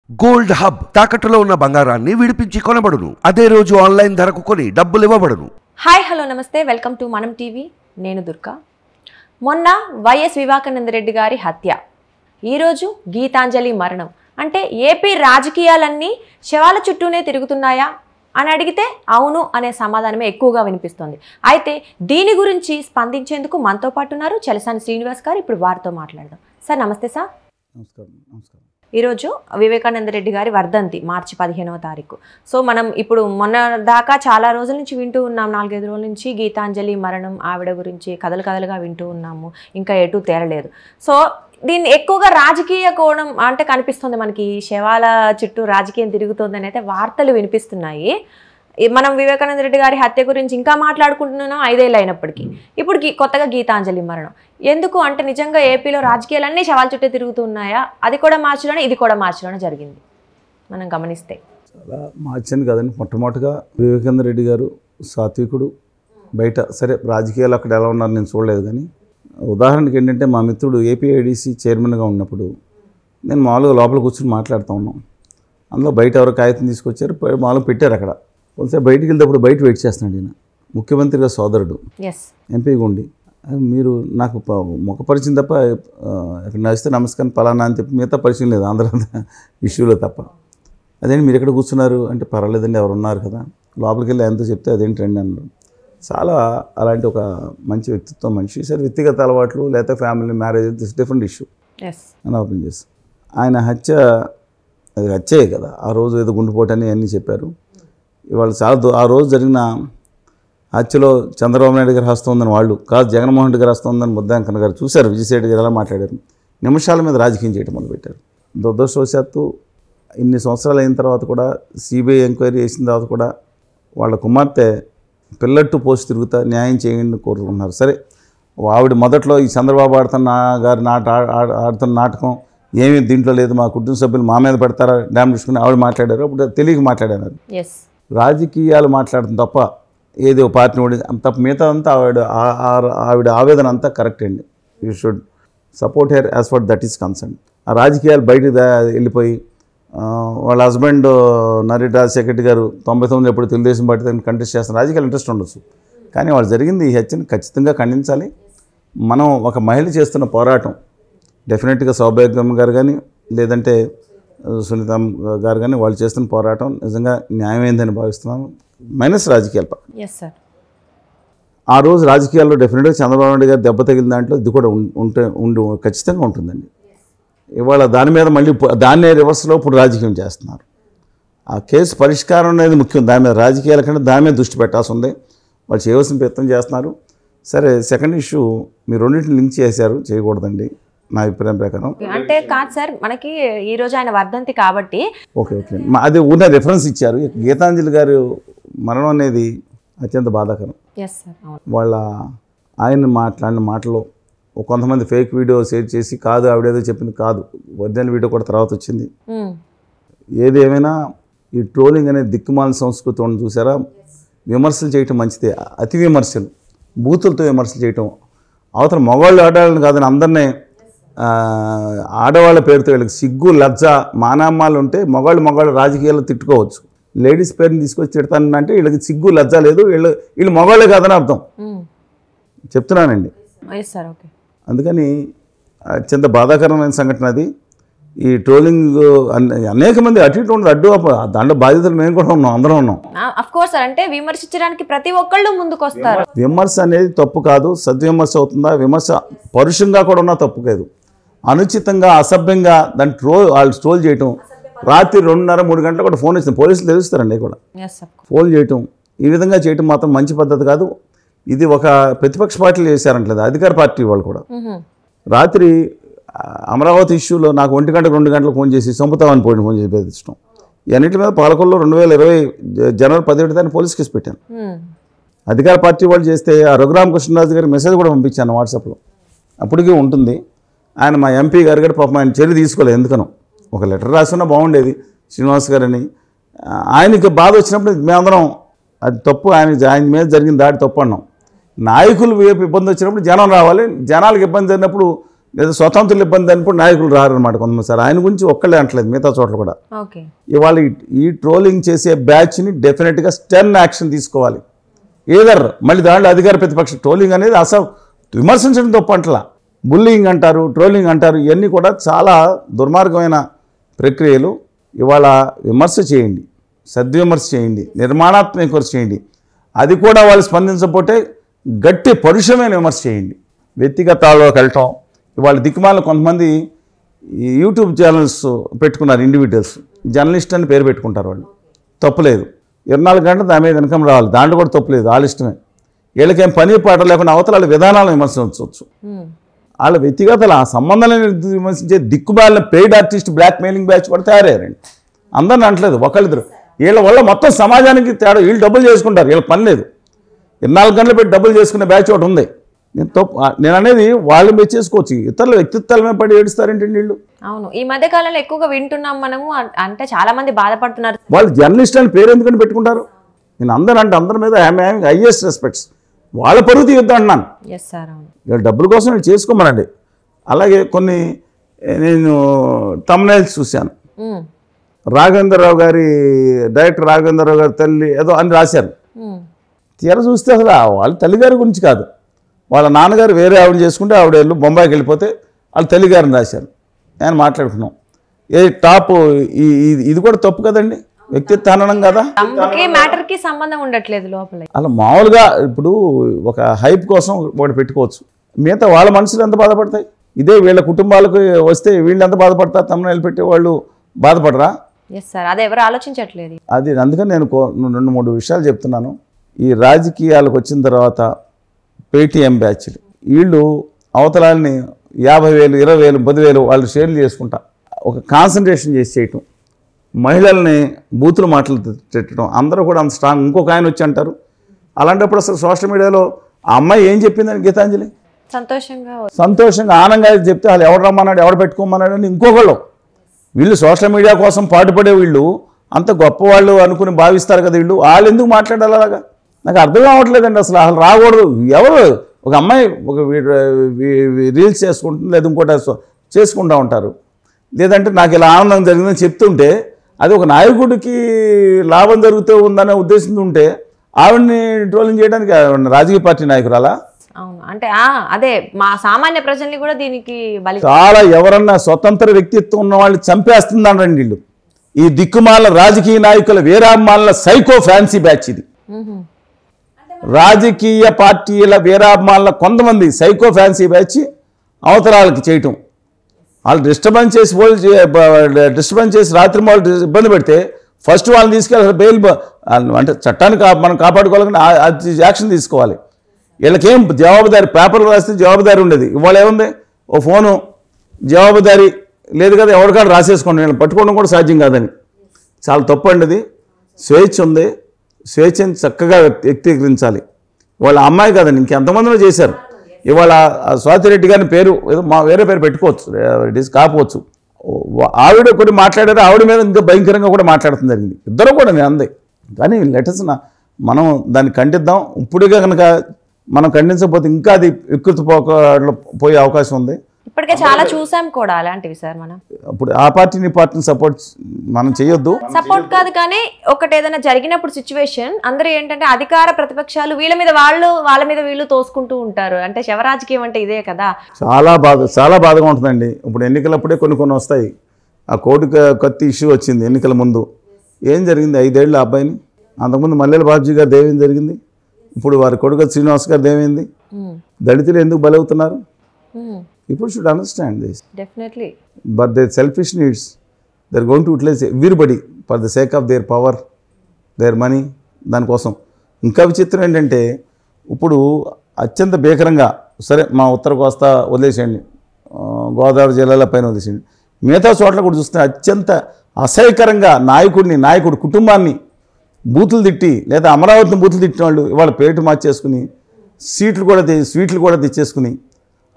Gold hub తాకట్టులో ఉన్న బంగారాన్ని విడిపించి కొనబడును. అదే రోజు ఆన్లైన్ ధరకు కొని డబ్బులు ఇవ్వబడును. హాయ్ హలో నమస్తే, వెల్కమ్ టు మనం టీవీ. నేను దుర్గా. మొన్న వైఎస్ వివేకానంద రెడ్డి గారి హత్య, ఈరోజు గీతాంజలి మరణం. అంటే ఏపీ రాజకీయాలన్నీ శవాల చుట్టూనే తిరుగుతున్నాయా అని అడిగితే అవును అనే సమాధానమే ఎక్కువగా వినిపిస్తుంది. అయితే దీని గురించి స్పందించేందుకు మనతో పాటు ఉన్నారు చలసాని శ్రీనివాస్ గారు. ఇప్పుడు వారితో మాట్లాడదాం. సార్ నమస్తే. సార్ నమస్కారం. ఈరోజు వివేకానంద రెడ్డి గారి వర్ధంతి మార్చి 15వ తారీఖు. సో మనం ఇప్పుడు మొన్న దాకా చాలా రోజుల నుంచి వింటూ ఉన్నాం, 4-5 రోజుల నుంచి గీతాంజలి మరణం, ఆవిడ గురించి కథలుగా వింటూ ఉన్నాము. ఇంకా ఎటు తేరలేదు. సో దీన్ని ఎక్కువగా రాజకీయ కోణం అంటే కనిపిస్తుంది మనకి. శవాల చుట్టూ రాజకీయం తిరుగుతుందని అయితే వార్తలు వినిపిస్తున్నాయి. మనం వివేకానంద రెడ్డి గారి హత్య గురించి ఇంకా మాట్లాడుకుంటున్నాం 5 ఏళ్ళు అయినప్పటికీ. ఇప్పుడు కొత్తగా గీతాంజలి మరణం ఎందుకు అంటే నిజంగా ఏపీలో రాజకీయాలన్నీ శవాల చుట్టూ తిరుగుతున్నాయా? అది కూడా మార్చిలోనే, ఇది కూడా మార్చిలోనే జరిగింది మనం గమనిస్తే. చాలా మార్చింది కదండి. మొట్టమొదటిగా వివేకానంద రెడ్డి గారు సాత్వికుడు. బయట సరే రాజకీయాలు అక్కడ ఎలా ఉన్నారు నేను చూడలేదు, కానీ ఉదాహరణకి ఏంటంటే మా మిత్రుడు ఏపీఐడిసి చైర్మన్గా ఉన్నప్పుడు నేను మామూలుగా లోపల కూర్చొని మాట్లాడుతూ ఉన్నాం. అందులో బయట ఎవరో కాగితం తీసుకొచ్చారు, మామూలుగా పెట్టారు అక్కడ. కొంచెం బయటికి వెళ్తేప్పుడు బయట వెయిట్ చేస్తున్నాడు ఈయన, ముఖ్యమంత్రిగా సోదరుడు, ఎంపీగా ఉండి. మీరు నాకు ముఖపరిచయం తప్ప ఇక్కడ నచ్చితే నమస్కారం పలానా అని చెప్పి మిగతా పరిచయం లేదు ఆంధ్ర ఇష్యూలో తప్ప. అదేంటి మీరు ఎక్కడ కూర్చున్నారు అంటే పర్వాలేదండి ఎవరు ఉన్నారు కదా, లోపలికి వెళ్ళి ఎంతో చెప్తే అదేంటి రండి అన్నారు. చాలా అలాంటి ఒక మంచి వ్యక్తిత్వం మనిషి. సరే వ్యక్తిగత అలవాట్లు లేకపోతే family marriage this different issue అని ఓపెన్ చేసి ఆయన హత్య, అది హత్యే కదా. ఆ రోజు ఏదో గుండెపోటు అని అన్నీ చెప్పారు. ఇవాళ చాలా ఆ రోజు జరిగిన హత్యలో చంద్రబాబు నాయుడు గారు హస్తం ఉందని వాళ్ళు కాదు, జగన్మోహన్ రెడ్డి గారు హస్తం ఉందని ముద్దాంకన్న గారు చూశారు. విజయసాయి రెడ్డి గారు ఎలా మాట్లాడారు, నిమిషాల మీద రాజకీయం చేయడం మొదలుపెట్టారు. దురదృష్టవశాత్తు ఇన్ని సంవత్సరాలు అయిన తర్వాత కూడా సిబిఐ ఎంక్వైరీ చేసిన తర్వాత కూడా వాళ్ళ కుమార్తె పిల్లట్టు పోస్ట్ తిరుగుతా న్యాయం చేయండి కోరుకున్నారు. సరే ఆవిడ మొదట్లో ఈ చంద్రబాబు ఆడుతున్న నాటకం ఏమీ దీంట్లో లేదు, మా కుటుంబ సభ్యులు మా మీద పెడతారా డ్యామ్ తీసుకుని ఆవిడ మాట్లాడారు. అప్పుడు తెలియక మాట్లాడారు. రాజకీయాలు మాట్లాడటం తప్ప ఏదో పార్టీ తప్ప మిగతా అంతా ఆవిడ ఆవేదన అంతా కరెక్ట్ అండి. You should support her as far that is concern. ఆ రాజకీయాలు బయటకు వెళ్ళిపోయి వాళ్ళ హస్బెండ్ నరేట్ రాజశేఖర్ రెడ్డి గారు 99 ఎప్పుడు తెలుగుదేశం పార్టీ కంటెస్ట్ చేస్తున్న రాజకీయాలు ఇంట్రెస్ట్ ఉండొచ్చు, కానీ వాళ్ళు జరిగింది ఈ హత్యను ఖచ్చితంగా ఖండించాలి. మనం ఒక మహిళ చేస్తున్న పోరాటం డెఫినెట్గా సౌభాగ్యం గారు కానీ లేదంటే సునీత గారు కానీ వాళ్ళు చేస్తున్న పోరాటం నిజంగా న్యాయమైందని భావిస్తున్నాను. మైనస్ రాజకీయాలు. ఆ రోజు రాజకీయాల్లో డెఫినెట్గా చంద్రబాబు నాయుడు గారు దెబ్బ తగిలిన దాంట్లో ఇది కూడా ఖచ్చితంగా ఉంటుందండి. ఇవాళ దాని మీద మళ్ళీ దాన్నే రివర్స్లో ఇప్పుడు రాజకీయం చేస్తున్నారు. ఆ కేసు పరిష్కారం అనేది ముఖ్యం, దాని మీద రాజకీయాల కంటే దాని మీద దృష్టి పెట్టాల్సి ఉంది. వాళ్ళు చేయవలసిన ప్రయత్నం చేస్తున్నారు. సరే సెకండ్ ఇష్యూ మీరు రెండింటిని లింక్ చేశారు, చేయకూడదండి నా అభిప్రాయం ప్రకారం. అంటే కాదు సార్, మనకి ఈ రోజు ఆయన వర్ధంతి కాబట్టి ఓకే అది ఉన్న రిఫరెన్స్ ఇచ్చారు. గీతాంజలి గారు మరణం అనేది అత్యంత బాధాకరం. వాళ్ళ ఆయన మాట్లాడిన మాటలో కొంతమంది ఫేక్ వీడియో షేర్ చేసి కాదు ఆవిడేదో చెప్పింది కాదు, ఒరిజినల్ వీడియో కూడా తర్వాత వచ్చింది. ఏదేమైనా ఈ ట్రోలింగ్ అనే దిక్కుమాలిన సంస్కృతి ఉన్న చూసారా, విమర్శలు చేయటం మంచిదే, అతి విమర్శలు బూతులతో విమర్శలు చేయటం, అవతల మగవాళ్ళు ఆడాలని కాదని అందరినీ ఆడవాళ్ళ పేరుతో వీళ్ళకి సిగ్గు లజ్జ మానామ్మాలు ఉంటే మగవాళ్ళు రాజకీయాల్లో తిట్టుకోవచ్చు. లేడీస్ పేరుని తీసుకొచ్చి తిడతానంటే వీళ్ళకి సిగ్గు లజ్జ లేదు, వీళ్ళు మగవాళ్ళే కాదని అర్థం చెప్తున్నానండి. అందుకని అత్యంత బాధాకరమైన సంఘటన అది. ఈ ట్రోలింగ్ అనేక మంది అటు ఇటు ఉండదు, దాంట్లో బాధ్యతలు మేము కూడా ఉన్నాం, అందరం ఉన్నాం. అంటే విమర్శించడానికి ప్రతి ఒక్కళ్ళు ముందుకు వస్తారు. విమర్శ అనేది తప్పు కాదు, సద్విమర్శ అవుతుందా? విమర్శ పరుషంగా కూడా ఉన్నా తప్పు కాదు. అనుచితంగా అసభ్యంగా దాన్ని వాళ్ళు ట్రోల్ చేయటం, రాత్రి 2:30-3 గంటలకు కూడా ఫోన్ ఇస్తుంది, పోలీసులు తెలుస్తారండి కూడా ఫోన్ చేయటం, ఈ విధంగా చేయటం మాత్రం మంచి పద్ధతి కాదు. ఇది ఒక ప్రతిపక్ష పార్టీలు చేశారంటలేదు, అధికార పార్టీ వాళ్ళు కూడా. రాత్రి అమరావతి ఇష్యూలో నాకు 1 గంట 2 గంటలకు ఫోన్ చేసి చంపుతామని ఫోన్ చేసి బెదిరించడం, ఇవన్నిటి మీద పాలకొల్లో 2020 జనవరి 17 దాన్ని పోలీస్ కేసు పెట్టాను. అధికార పార్టీ వాళ్ళు చేస్తే ఆ రఘురామకృష్ణరాజు గారికి మెసేజ్ కూడా పంపించాను వాట్సాప్లో, అప్పటికీ ఉంటుంది. ఆయన మా ఎంపీ గారు కూడా పాపం ఆయన చర్య తీసుకోలేదు, ఎందుకనో ఒక లెటర్ రాసినా బాగుండేది శ్రీనివాస్ గారని. ఆయనకి బాధ వచ్చినప్పుడు మేమందరం అది తప్పు, ఆయన మీద జరిగిన దాడి తప్పు అన్నాం. నాయకులు వైపు ఇబ్బంది వచ్చినప్పుడు జనం రావాలి, జనాలకు ఇబ్బంది జరిగినప్పుడు లేదా స్వతంత్రుల ఇబ్బంది అనిప్పుడు నాయకులు రారనమాట కొంతమంది. సార్ ఆయన గురించి ఒక్కళ్ళే అంటలేదు, మిగతా చోట్ల కూడా. ఓకే. ఇవాళ ఈ ట్రోలింగ్ చేసే బ్యాచ్ని డెఫినెట్గా స్టర్న్ యాక్షన్ తీసుకోవాలి. ఏదర్ మళ్ళీ దాంట్లో అధికార ప్రతిపక్ష ట్రోలింగ్ అనేది విమర్శించడం తప్పు అంటలా, బుల్లింగ్ అంటారు, ట్రోలింగ్ అంటారు, ఇవన్నీ కూడా చాలా దుర్మార్గమైన ప్రక్రియలు. ఇవాళ విమర్శ చేయండి, సద్విమర్శ చేయండి, నిర్మాణాత్మక విమర్శ చేయండి. అది కూడా వాళ్ళు స్పందించకపోతే గట్టి పరుషమైన విమర్శ చేయండి. వ్యక్తిగతాల్లోకి వెళ్ళటం, ఇవాళ దిక్కుమాల కొంతమంది ఈ యూట్యూబ్ ఛానల్స్ పెట్టుకున్నారు, ఇండివిజువల్స్ జర్నలిస్ట్ అని పేరు పెట్టుకుంటారు. వాళ్ళు తప్పులేదు, 24 గంటలు దాని మీద ఇన్కమ్ రావాలి, దాంట్లో కూడా తప్పులేదు, వాళ్ళ ఇష్టమే. వీళ్ళకేం పని పాట లేకుండా అవతల విధానాలను విమర్శించవచ్చు. వాళ్ళ వ్యక్తిగతలు ఆ సంబంధాలను విమర్శించే దిక్కుమాలిన paid artist blackmailing batch కూడా తయారయ్యారండి. అందరిని అంటలేదు, ఒకళ్ళిద్దరు. వీళ్ళ వల్ల మొత్తం సమాజానికి తేడా. వీళ్ళు డబ్బులు చేసుకుంటారు, వీళ్ళ పని లేదు. 24 గంటలు పెట్టి డబ్బులు చేసుకునే బ్యాచ్ ఒకటి ఉంది. నేను అనేది వాళ్ళు మీరు చేసుకోవచ్చు, ఇతరుల వ్యక్తిత్వాల మీద పడి ఏడుస్తారేంటండి వీళ్ళు. అవును, ఈ మధ్య కాలంలో ఎక్కువగా వింటున్నాం మనము. అంటే చాలా మంది బాధపడుతున్నారు. వాళ్ళు జర్నలిస్ట్ అని పేరు ఎందుకని పెట్టుకుంటారు? నేను అందరి మీద హైయెస్ట్ రెస్పెక్ట్స్. వాళ్ళ పరువు తీయొద్దు అంటున్నాను. వీళ్ళు డబ్బుల కోసం వీళ్ళు చేసుకోమనండి. అలాగే కొన్ని నేను తమ్నైల్స్ చూశాను. రాఘవేంద్రరావు గారి డైరెక్టర్ రాఘవేంద్రరావు గారి తల్లి ఏదో అని రాశారు. తీర చూస్తే అసలు వాళ్ళ తల్లిగారి గురించి కాదు, వాళ్ళ నాన్నగారు వేరే ఆవిడ చేసుకుంటే ఆవిడ వెళ్ళు బొంబాయికి వెళ్ళిపోతే వాళ్ళ తల్లిగారిని రాశారు. నేను మాట్లాడుకున్నాం ఏ టాప్ ఇది కూడా తప్పు కదండి, వ్యక్తిత్వ హననం కదా. మ్యాటర్కి సంబంధం ఉండట్లేదు లోపల. అలా మామూలుగా ఇప్పుడు ఒక హైప్ కోసం ఒకటి పెట్టుకోవచ్చు, మిగతా వాళ్ళ మనసులు ఎంత బాధపడతాయి. ఇదే వీళ్ళ కుటుంబాలకు వస్తే వీళ్ళు ఎంత బాధపడతారు, తమ్ముళ్ళు పెట్టే వాళ్ళు బాధపడరా? అది ఎవరు ఆలోచించట్లేదు. అది అందుకని నేను 2-3 విషయాలు చెప్తున్నాను. ఈ రాజకీయాలకు వచ్చిన తర్వాత పేటీఎం బ్యాచ్లు వీళ్ళు అవతలాన్ని 50,000, 20,000, 10,000 వాళ్ళు షేర్లు చేసుకుంటా ఒక కాన్సన్ట్రేషన్ చేసి చేయటం, మహిళల్ని బూతులు మాటలు తిట్టడం, అందరూ కూడా అంత స్ట్రాంగ్. ఇంకొక ఆయన వచ్చి అంటారు. అలాంటప్పుడు అసలు సోషల్ మీడియాలో ఆ అమ్మాయి ఏం చెప్పిందని గీతాంజలి సంతోషంగా ఆనందంగా చెప్తే వాళ్ళు ఎవడు రమ్మన్నాడు, ఎవడు పెట్టుకోమన్నాడు అని ఇంకొకళ్ళు. వీళ్ళు సోషల్ మీడియా కోసం పాటుపడే వీళ్ళు అంత గొప్పవాళ్ళు అనుకుని భావిస్తారు కదా. వాళ్ళు ఎందుకు మాట్లాడాలి అలాగా? నాకు అర్థం కావట్లేదండి అసలు. రాకూడదు. ఎవరు ఒక అమ్మాయి ఒక రీల్స్ చేసుకుంటుంది, లేదా ఇంకోటి చేసుకుంటూ ఉంటారు, లేదంటే నాకు ఇలా ఆనందం జరిగిందని చెప్తుంటే అది ఒక నాయకుడికి లాభం జరుగుతూ ఉందనే ఉద్దేశంతో ఉంటే ఆవిడ్ని ట్రోలింగ్ చేయడానికి రాజకీయ పార్టీ నాయకురాలా? అవును, అంటే అదే మా సామాన్య ప్రజల్ని కూడా దీనికి చాలా ఎవరన్నా స్వతంత్ర వ్యక్తిత్వం ఉన్న వాళ్ళని చంపేస్తుందండి వీళ్ళు. ఈ దిక్కుమాల రాజకీయ నాయకుల వీరాభిమానుల సైకో ఫ్యాన్సీ బ్యాచ్ ఇది. రాజకీయ పార్టీల వీరాభిమానుల కొంతమంది సైకో ఫ్యాన్సీ బ్యాచ్ అవతరాలకి చేయటం, వాళ్ళు డిస్టర్బెన్స్ చేసి రాత్రి వాళ్ళు ఇబ్బంది పెడితే ఫస్ట్ వాళ్ళని తీసుకెళ్ళి బెయిల్ అంటే చట్టాన్ని మనం కాపాడుకోవాలని యాక్షన్ తీసుకోవాలి. వీళ్ళకేం జవాబుదారి, పేపర్ రాస్తే జవాబుదారి ఉండేది, ఇవాళ ఏముంది? ఓ ఫోను జవాబుదారి లేదు కదా, ఎవరికాడ రాసేసుకోండి. వీళ్ళని పట్టుకోవడం కూడా సాధ్యం కాదని. చాలా తప్పు అండి అది. స్వేచ్ఛ ఉంది, స్వేచ్ఛని చక్కగా వ్యక్తీకరించాలి. వాళ్ళ అమ్మాయి కదండి, ఇంకెంతమందిలో చేశారు. ఇవాళ స్వాతిరెడ్డి గారిని పేరు ఏదో వేరే పేరు పెట్టుకోవచ్చు, కాకపోవచ్చు. ఆవిడ కొన్ని మాట్లాడారు, ఆవిడ మీద ఇంకా భయంకరంగా కూడా మాట్లాడుతుంది జరిగింది. ఇద్దరు కూడా నేను అందే. కానీ లెటర్స్ మనం దాన్ని ఖండిద్దాం. ఇప్పుడుగా కనుక మనం ఖండించకపోతే ఇంకా అది వికృతి పోయే అవకాశం ఉంది. ఇప్పటికే చాలా చూసాం కూడా అలాంటివి సార్. మనం ఇప్పుడు ఆ పార్టీని సపోర్ట్ మనం చేయొద్దు. సపోర్ట్ కాదు, కానీ ఒకటి ఏదైనా జరిగినప్పుడు సిచ్యువేషన్ అందరూ ఏంటంటే అధికార ప్రతిపక్షాలు వీళ్ళ మీద వాళ్ళ మీద వీళ్ళు తోసుకుంటూ ఉంటారు. అంటే శవరాజకీయం అంటే ఇదే కదా. చాలా బాధగా ఉంటుందండి. ఇప్పుడు ఎన్నికలప్పుడే కొన్ని వస్తాయి. ఆ కోర్టు కత్తి ఇష్యూ వచ్చింది ఎన్నికల ముందు. ఏం జరిగింది? 5 ఏళ్ళు ఆ అబ్బాయిని. అంతకుముందు మల్లెల బాబుజీ గారు దేవేం జరిగింది. ఇప్పుడు వారి కొడుకు శ్రీనివాస్ గారు దేమైంది. దళితులు ఎందుకు బలవుతున్నారు? People should understand this. Definitely. But their selfish needs, they're going to utilize everybody for the sake of their power, their money. దానికోసం ఇంకా విచిత్రం ఏంటంటే ఇప్పుడు అత్యంత భీకరంగా, సరే మా ఉత్తర కోస్తా వదిలేసేయండి, గోదావరి జిల్లాల పైన వదిలేసేయండి, మిగతా చోట్ల కూడా చూస్తే అత్యంత అసహ్యకరంగా నాయకుడు కుటుంబాన్ని బూతులు తిట్టి, లేదా అమరావతిని బూతులు తిట్టిన వాళ్ళు ఇవాళ పేటు మార్చేసుకుని స్వీట్లు కూడా తెచ్చేసుకుని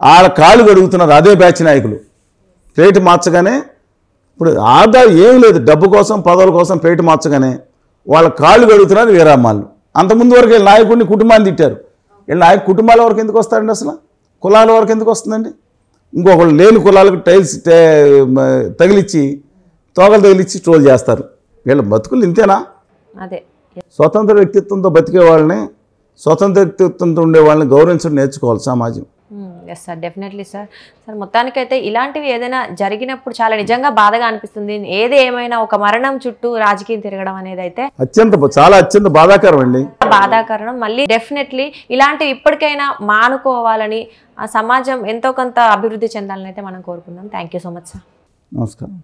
వాళ్ళ కాళ్ళు గడుగుతున్నారు. అదే బ్యాచ్ నాయకులు ప్లేటు మార్చగానే, ఇప్పుడు ఆదాయం ఏం లేదు, డబ్బు కోసం పదవుల కోసం ప్లేటు మార్చగానే వాళ్ళ కాళ్ళు గడుగుతున్నారు వీరామ్మాళ్ళు. అంతకుముందు వరకు వీళ్ళ నాయకుడిని కుటుంబాన్ని తిట్టారు. వీళ్ళ కుటుంబాల వరకు ఎందుకు వస్తారండి? అసలు కులాల వరకు ఎందుకు వస్తుందండి? ఇంకొకళ్ళు లేని కులాలకు టైల్స్ తగిలిచ్చి తోకలు తగిలిచ్చి ట్రోల్ చేస్తారు. వీళ్ళ బతుకులు ఇంతేనా? అదే స్వతంత్ర వ్యక్తిత్వంతో బతికే వాళ్ళని, స్వతంత్ర వ్యక్తిత్వంతో ఉండే వాళ్ళని గౌరవించడం నేర్చుకోవాలి సమాజం. Yes sir, definitely sir. Sir మొత్తానికైతే ఇలాంటివి ఏదైనా జరిగినప్పుడు చాలా నిజంగా బాధగా అనిపిస్తుంది. ఏది ఏమైనా ఒక మరణం చుట్టూ రాజకీయం తిరగడం అనేది అయితే చాలా అత్యంత బాధాకరం అండి. బాధాకరణం. మళ్ళీ డెఫినెట్లీ ఇలాంటివి ఇప్పటికైనా మానుకోవాలని, ఆ సమాజం ఎంతో కొంత అభివృద్ధి చెందాలని అయితే మనం కోరుకుందాం. Thank you so much sir. నమస్కారం.